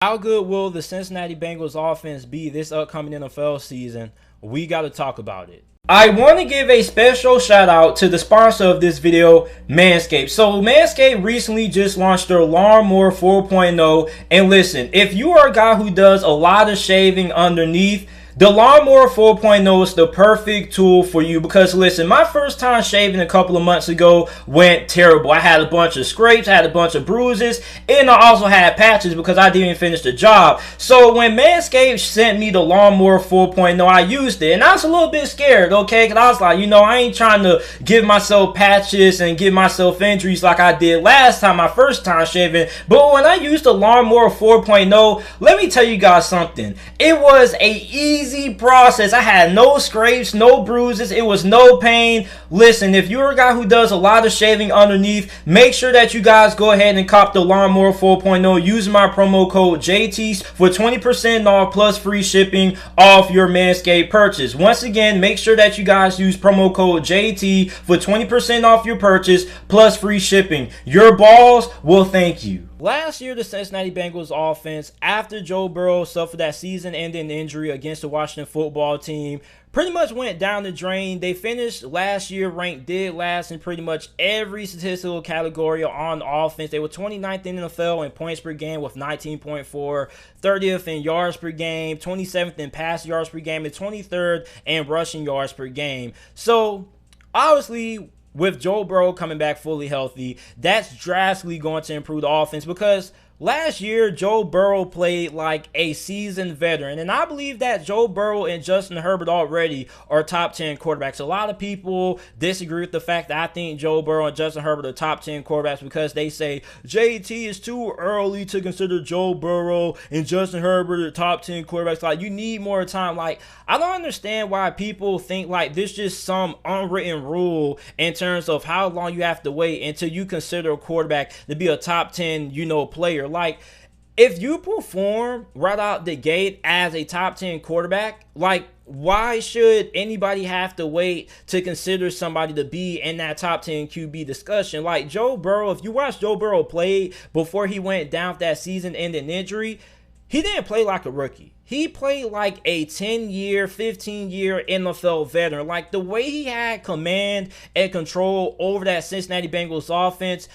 How good will the Cincinnati Bengals offense be this upcoming NFL season? We got to talk about it. I want to give a special shout out to the sponsor of this video, Manscaped. So Manscaped recently just launched their Lawnmower 4.0. And listen, if you are a guy who does a lot of shaving underneath, the Lawnmower 4.0 is the perfect tool for you because listen, my first time shaving a couple of months ago went terrible. I had a bunch of scrapes, I had a bunch of bruises, and I also had patches because I didn't finish the job. So when Manscaped sent me the Lawnmower 4.0, I used it, and I was a little bit scared, okay? Because I was like, I ain't trying to give myself patches and give myself injuries like I did last time, my first time shaving. But when I used the Lawnmower 4.0, let me tell you guys something. It was a easy process. I had no scrapes, no bruises. It was no pain. Listen, if you're a guy who does a lot of shaving underneath, make sure that you guys go ahead and cop the Lawnmower 4.0 using my promo code JT for 20% off plus free shipping off your Manscaped purchase. Once again, make sure that you guys use promo code JT for 20% off your purchase plus free shipping. Your balls will thank you. Last year, the Cincinnati Bengals offense, after Joe Burrow suffered that season-ending injury against the Washington football team, pretty much went down the drain. They finished last year ranked dead last in pretty much every statistical category on offense. They were 29th in the NFL in points per game with 19.4, 30th in yards per game, 27th in pass yards per game, and 23rd in rushing yards per game. So, obviously, with Joe Burrow coming back fully healthy, that's drastically going to improve the offense because last year, Joe Burrow played like a seasoned veteran, and I believe that Joe Burrow and Justin Herbert already are top 10 quarterbacks. A lot of people disagree with the fact that I think Joe Burrow and Justin Herbert are top 10 quarterbacks because they say, JT, is too early to consider Joe Burrow and Justin Herbert are top 10 quarterbacks. Like, you need more time. Like, I don't understand why people think like this just some unwritten rule in terms of how long you have to wait until you consider a quarterback to be a top 10, player. Like, if you perform right out the gate as a top 10 quarterback, like, why should anybody have to wait to consider somebody to be in that top 10 QB discussion? Like, Joe Burrow, if you watch Joe Burrow play before he went down with that season-ending injury, he didn't play like a rookie. He played like a 10-year, 15-year NFL veteran. Like, the way he had command and control over that Cincinnati Bengals offense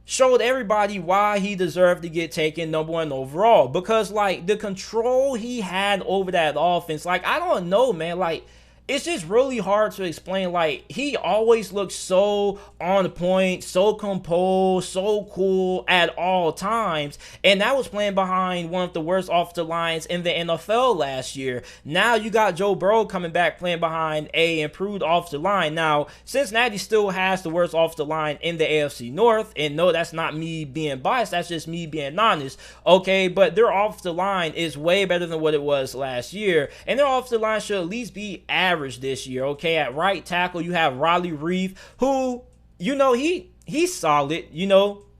showed everybody why he deserved to get taken #1 overall. Because, like, the control he had over that offense, like, I don't know, man. Like, it's just really hard to explain. Like, he always looked so on point, so composed, so cool at all times. And that was playing behind one of the worst offensive lines in the NFL last year. Now you got Joe Burrow coming back playing behind a improved offensive line. Now, Cincinnati still has the worst offensive line in the AFC North. And no, that's not me being biased. That's just me being honest. Okay, but their offensive line is way better than what it was last year. And their offensive line should at least be average this year. Okay, at right tackle you have Raleigh Reef, who he's solid.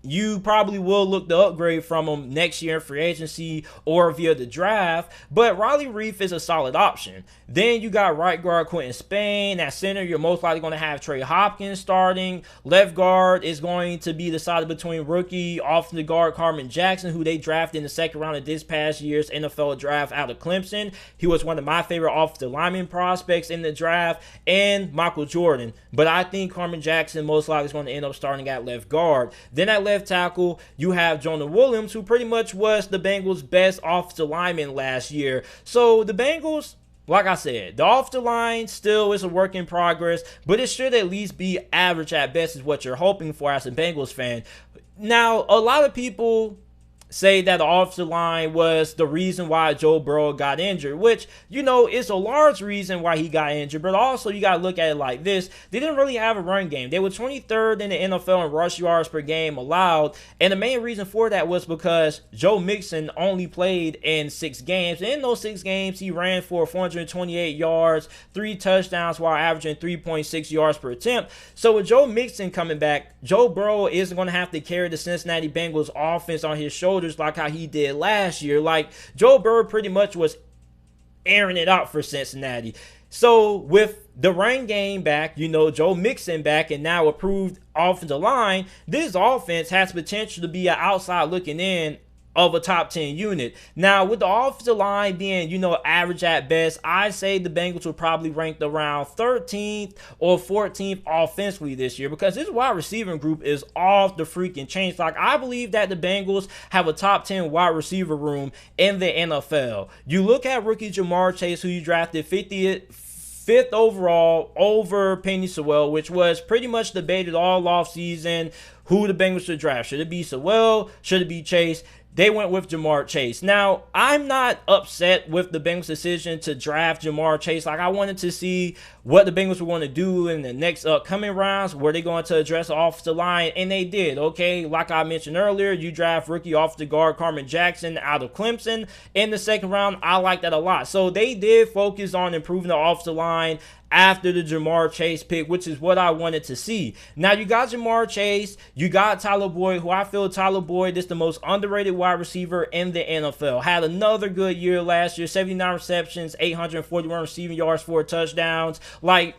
You probably will look to upgrade from him next year in free agency or via the draft, but Raleigh Reef is a solid option. Then you got right guard Quentin Spain. At center, you're most likely going to have Trey Hopkins starting. Left guard is going to be decided between rookie offensive guard Carmen Jackson, who they drafted in the second round of this past year's NFL draft out of Clemson. He was one of my favorite offensive lineman prospects in the draft, and Michael Jordan. But I think Carmen Jackson most likely is going to end up starting at left guard. Then at left tackle, you have Jonah Williams, who pretty much was the Bengals' best offensive lineman last year. So the Bengals, like I said, the offensive line still is a work in progress, but it should at least be average at best is what you're hoping for as a Bengals fan. Now, a lot of people say that the offensive line was the reason why Joe Burrow got injured, which, is a large reason why he got injured, but also you got to look at it like this. They didn't really have a run game. They were 23rd in the NFL in rush yards per game allowed, and the main reason for that was because Joe Mixon only played in 6 games. And in those 6 games, he ran for 428 yards, 3 touchdowns while averaging 3.6 yards per attempt. So with Joe Mixon coming back, Joe Burrow isn't going to have to carry the Cincinnati Bengals offense on his shoulders like how he did last year. Like, Joe Burrow pretty much was airing it out for Cincinnati. So with the run game back, Joe Mixon back, and now approved offensive line, this offense has potential to be an outside looking in of a top 10 unit. Now, with the offensive line being, average at best, I'd say the Bengals will probably rank around 13th or 14th offensively this year, because this wide receiving group is off the freaking chain. Like, I believe that the Bengals have a top 10 wide receiver room in the NFL. You look at rookie Jamar Chase, who you drafted 5th overall over Penny Sewell, which was pretty much debated all offseason who the Bengals should draft. Should it be Sewell? Should it be Chase? They went with Jamar Chase. Now, I'm not upset with the Bengals' decision to draft Jamar Chase. Like, I wanted to see what the Bengals were going to do in the next upcoming rounds. Were they going to address the offensive line? And they did, okay? Like I mentioned earlier, you draft rookie offensive guard Carmen Jackson out of Clemson in the second round. I like that a lot. So they did focus on improving the offensive line after the Jamar Chase pick, which is what I wanted to see. Now, you got Jamar Chase, you got Tyler Boyd, who I feel Tyler Boyd is the most underrated wide receiver in the NFL. Had another good year last year, 79 receptions, 841 receiving yards, 4 touchdowns. Like,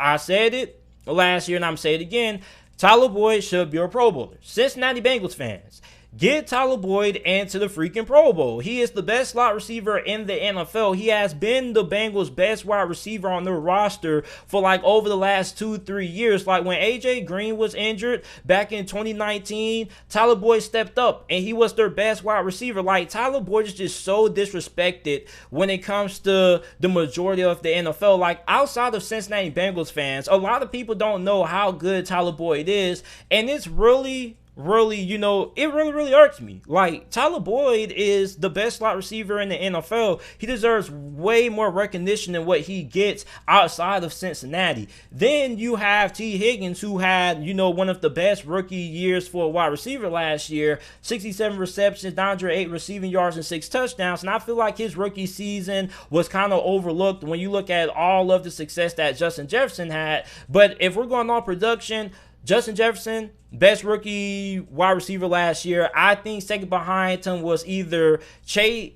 I said it last year and I'm saying it again, Tyler Boyd should be a Pro Bowler. Cincinnati Bengals fans, get Tyler Boyd into the freaking Pro Bowl. He is the best slot receiver in the NFL. He has been the Bengals' best wide receiver on their roster for like over the last 2-3 years. Like when AJ Green was injured back in 2019, Tyler Boyd stepped up and he was their best wide receiver. Like, Tyler Boyd is just so disrespected when it comes to the majority of the NFL. Like, outside of Cincinnati Bengals fans, a lot of people don't know how good Tyler Boyd is, and it's really, it really irks me. Like, Tyler Boyd is the best slot receiver in the NFL. He deserves way more recognition than what he gets outside of Cincinnati. Then you have T. Higgins, who had, one of the best rookie years for a wide receiver last year. 67 receptions, 908 receiving yards, and 6 touchdowns. And I feel like his rookie season was kind of overlooked when you look at all of the success that Justin Jefferson had. But if we're going on production, Justin Jefferson, best rookie wide receiver last year. I think second behind him was either Chase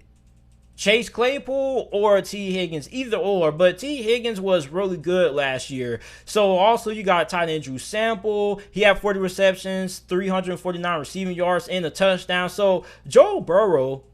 Claypool or T. Higgins, either or. But T. Higgins was really good last year. So also you got tight end Drew Sample. He had 40 receptions, 349 receiving yards, and a touchdown. So Joe Burrow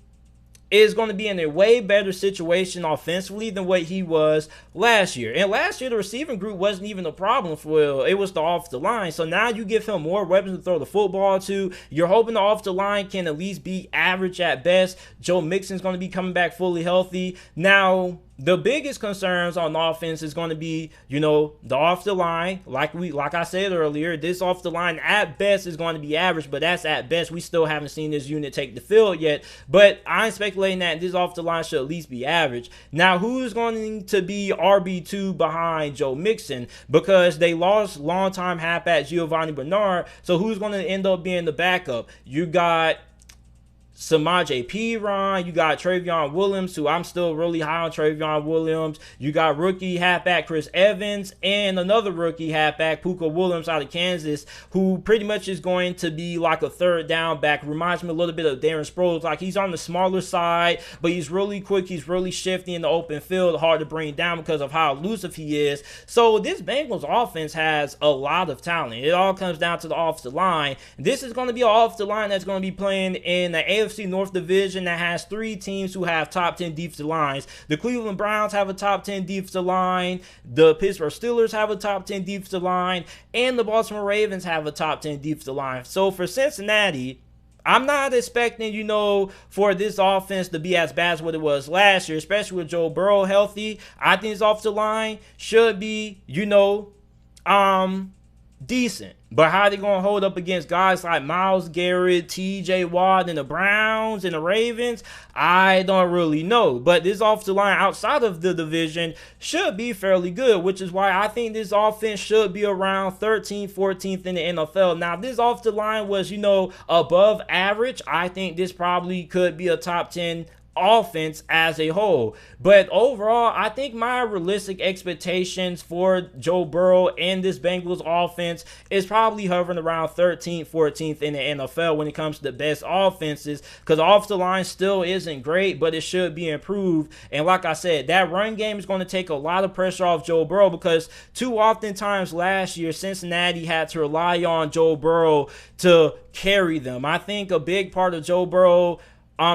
is going to be in a way better situation offensively than what he was last year. And last year, the receiving group wasn't even a problem for Will. It was the offensive line. So now you give him more weapons to throw the football to. You're hoping the offensive line can at least be average at best. Joe Mixon's going to be coming back fully healthy. Now, the biggest concerns on offense is going to be, the offensive line. Like I said earlier, this offensive line at best is going to be average, but that's at best. We still haven't seen this unit take the field yet. But I'm speculating that this offensive line should at least be average. Now, who's going to be RB2 behind Joe Mixon? Because they lost longtime halfback Giovanni Bernard. So who's going to end up being the backup? You got Samaje Perine, you got Travion Williams, who I'm still really high on Travion Williams. You got rookie halfback Chris Evans and another rookie halfback Puka Williams out of Kansas, who pretty much is going to be like a third down back. Reminds me a little bit of Darren Sproles. Like, he's on the smaller side, but he's really quick. He's really shifty in the open field, hard to bring down because of how elusive he is. So this Bengals offense has a lot of talent. It all comes down to the offensive line. This is going to be an offensive line that's going to be playing in the AFC North Division that has 3 teams who have top 10 defensive lines. The Cleveland Browns have a top 10 defensive line. The Pittsburgh Steelers have a top 10 defensive line. And the Baltimore Ravens have a top 10 defensive line. So for Cincinnati, I'm not expecting, for this offense to be as bad as what it was last year, especially with Joe Burrow healthy. I think this offensive line should be, decent. But how are they going to hold up against guys like Myles Garrett, TJ Watt, and the Browns and the Ravens? I don't really know. But this offensive line outside of the division should be fairly good, which is why I think this offense should be around 13th, 14th in the NFL. Now, if this offensive line was, above average, I think this probably could be a top 10 offense as a whole. But overall, I think my realistic expectations for Joe Burrow and this Bengals offense is probably hovering around 13th, 14th in the NFL when it comes to the best offenses, because the offensive line still isn't great, but it should be improved. And like I said, that run game is going to take a lot of pressure off Joe Burrow, because too often times last year, Cincinnati had to rely on Joe Burrow to carry them. I think a big part of Joe Burrow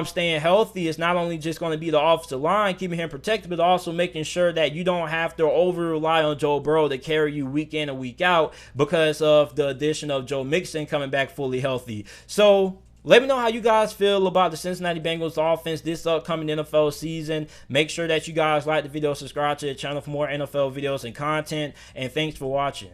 staying healthy is not only just going to be the offensive line, keeping him protected, but also making sure that you don't have to over rely on Joe Burrow to carry you week in and week out because of the addition of Joe Mixon coming back fully healthy. So let me know how you guys feel about the Cincinnati Bengals offense this upcoming NFL season. Make sure that you guys like the video, subscribe to the channel for more NFL videos and content, and thanks for watching.